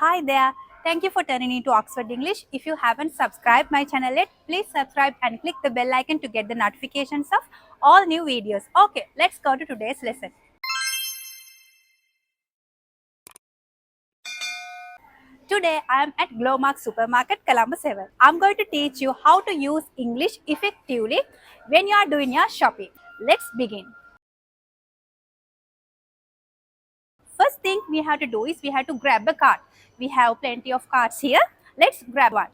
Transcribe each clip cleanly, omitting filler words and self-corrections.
Hi there. Thank you for turning into Oxford English. If you haven't subscribed my channel yet, please subscribe and click the bell icon to get the notifications of all new videos. Okay, let's go to today's lesson. Today I am at Glowmark Supermarket, Colombo 7. I'm going to teach you how to use English effectively when you are doing your shopping. Let's begin. First thing we have to do is we have to grab a card. We have plenty of cards here. Let's grab one.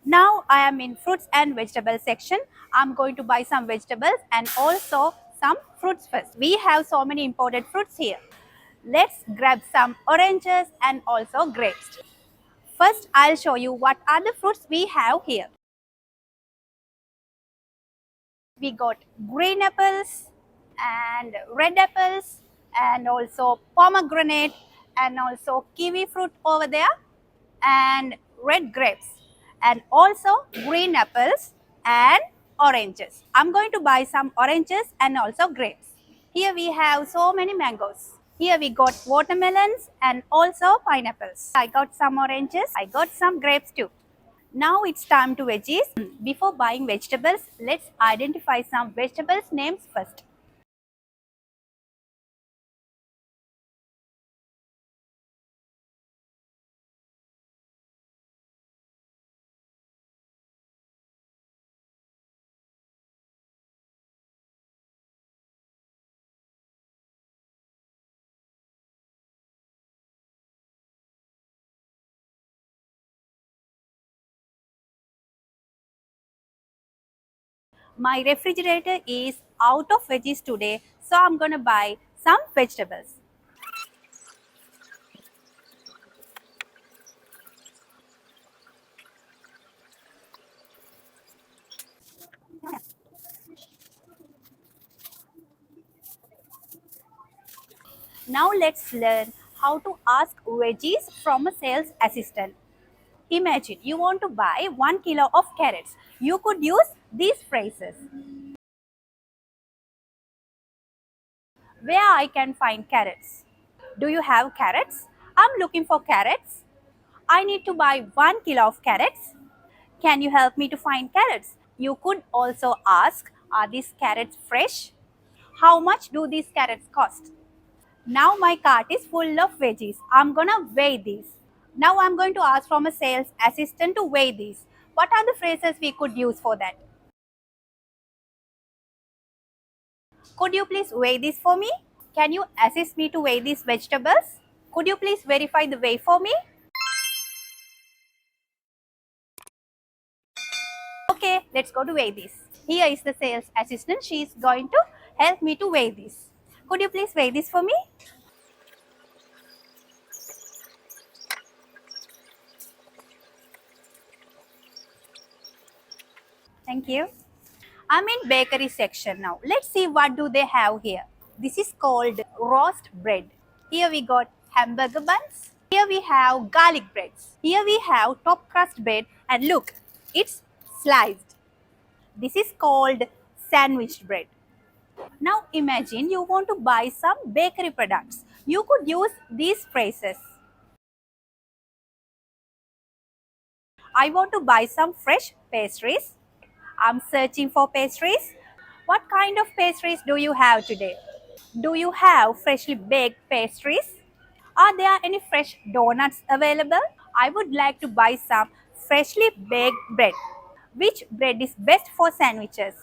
Now I am in fruits and vegetables section. I'm going to buy some vegetables and also some fruits first. We have so many imported fruits here. Let's grab some oranges and also grapes. First, I'll show you what are the fruits we have here. We got green apples and red apples and also pomegranate and also kiwi fruit over there and red grapes and also green apples and oranges. I'm going to buy some oranges and also grapes. Here we have so many mangoes. Here we got watermelons and also pineapples. I got some oranges. I got some grapes too. Now it's time to veggies. Before buying vegetables, let's identify some vegetables names first. My refrigerator is out of veggies today, so I'm gonna buy some vegetables. Now let's learn how to ask veggies from a sales assistant. Imagine you want to buy 1 kilo of carrots. You could use these phrases. Where I can find carrots? Do you have carrots? I'm looking for carrots. I need to buy 1 kilo of carrots. Can you help me to find carrots? You could also ask, are these carrots fresh? How much do these carrots cost? Now my cart is full of veggies. I'm gonna weigh these. Now I'm going to ask from a sales assistant to weigh these. What are the phrases we could use for that? Could you please weigh this for me? Can you assist me to weigh these vegetables? Could you please verify the weigh for me? Okay, let's go to weigh this. Here is the sales assistant. She is going to help me to weigh this. Could you please weigh this for me? Thank you. I'm in bakery section now. Let's see what do they have here. This is called roast bread. Here we got hamburger buns. Here we have garlic breads. Here we have top crust bread and look, it's sliced. This is called sandwich bread. Now imagine you want to buy some bakery products. You could use these phrases. I want to buy some fresh pastries. I'm searching for pastries. What kind of pastries do you have today? Do you have freshly baked pastries? Are there any fresh donuts available? I would like to buy some freshly baked bread. Which bread is best for sandwiches?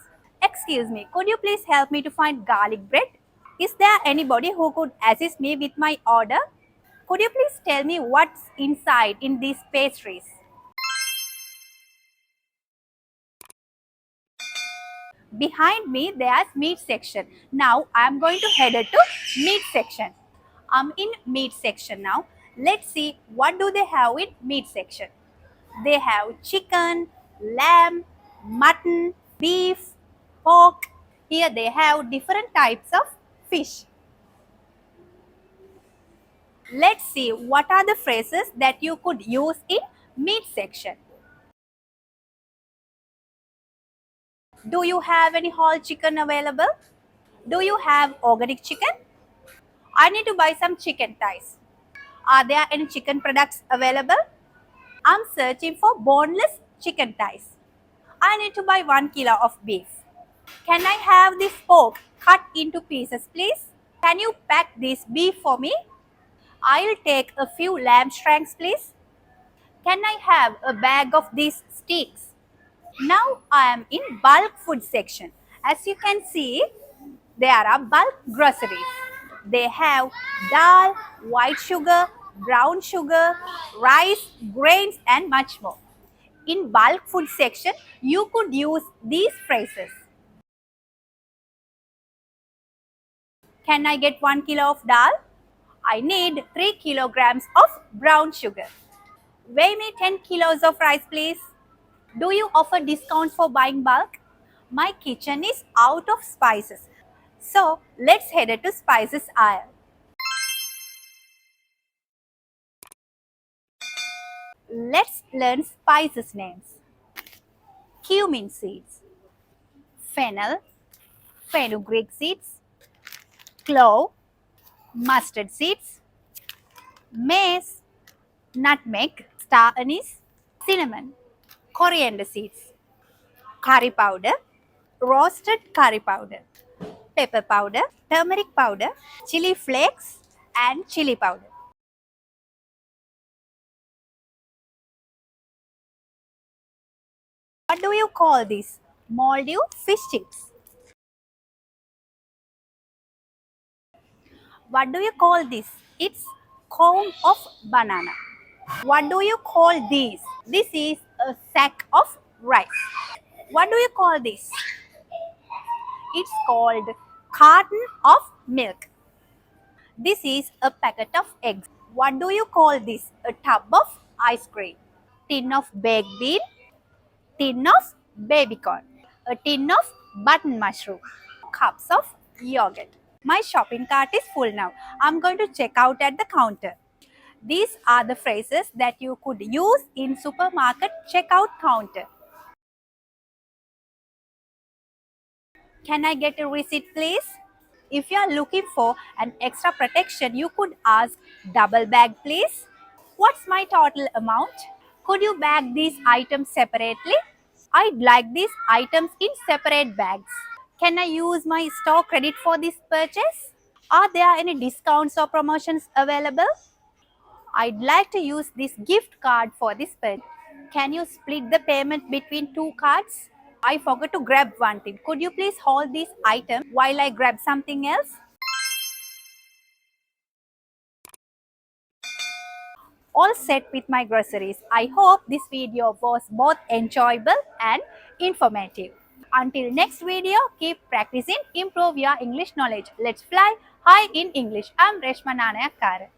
Excuse me, could you please help me to find garlic bread? Is there anybody who could assist me with my order? Could you please tell me what's inside in these pastries? Behind me, there's meat section. Now, I'm going to head to meat section. I'm in meat section now. Let's see what do they have in meat section. They have chicken, lamb, mutton, beef, pork. Here they have different types of fish. Let's see what are the phrases that you could use in meat section. Do you have any whole chicken available? Do you have organic chicken? I need to buy some chicken thighs. Are there any chicken products available? I'm searching for boneless chicken thighs. I need to buy 1 kilo of beef. Can I have this pork cut into pieces, please? Can you pack this beef for me? I'll take a few lamb shanks, please. Can I have a bag of these steaks? Now I am in bulk food section. As you can see, there are bulk groceries. They have dal, white sugar, brown sugar, rice, grains and much more. In bulk food section, you could use these phrases. Can I get 1 kilo of dal? I need 3 kilograms of brown sugar. Weigh me 10 kilos of rice, please. Do you offer discounts for buying bulk? My kitchen is out of spices. So let's head to spices aisle. Let's learn spices names. Cumin seeds, fennel, fenugreek seeds, clove, mustard seeds, mace, nutmeg, star anise, cinnamon, coriander seeds, curry powder, roasted curry powder, pepper powder, turmeric powder, chili flakes and chili powder. What do you call this? Moldy fish chips. What do you call this? It's cone of banana. What do you call this? This is a sack of rice. What do you call this? It's called carton of milk. This is a packet of eggs. What do you call this? A tub of ice cream. Tin of baked bean, tin of baby corn, a tin of button mushroom, cups of yogurt. My shopping cart is full now. I'm going to check out at the counter. These are the phrases that you could use in supermarket checkout counter. Can I get a receipt, please? If you are looking for an extra protection, you could ask, double bag, please. What's my total amount? Could you bag these items separately? I'd like these items in separate bags. Can I use my store credit for this purchase? Are there any discounts or promotions available? I'd like to use this gift card for this purchase. Can you split the payment between two cards? I forgot to grab one thing. Could you please hold this item while I grab something else? All set with my groceries. I hope this video was both enjoyable and informative. Until next video, keep practicing, improve your English knowledge. Let's fly high in English. I'm Reshma Nanayakkara.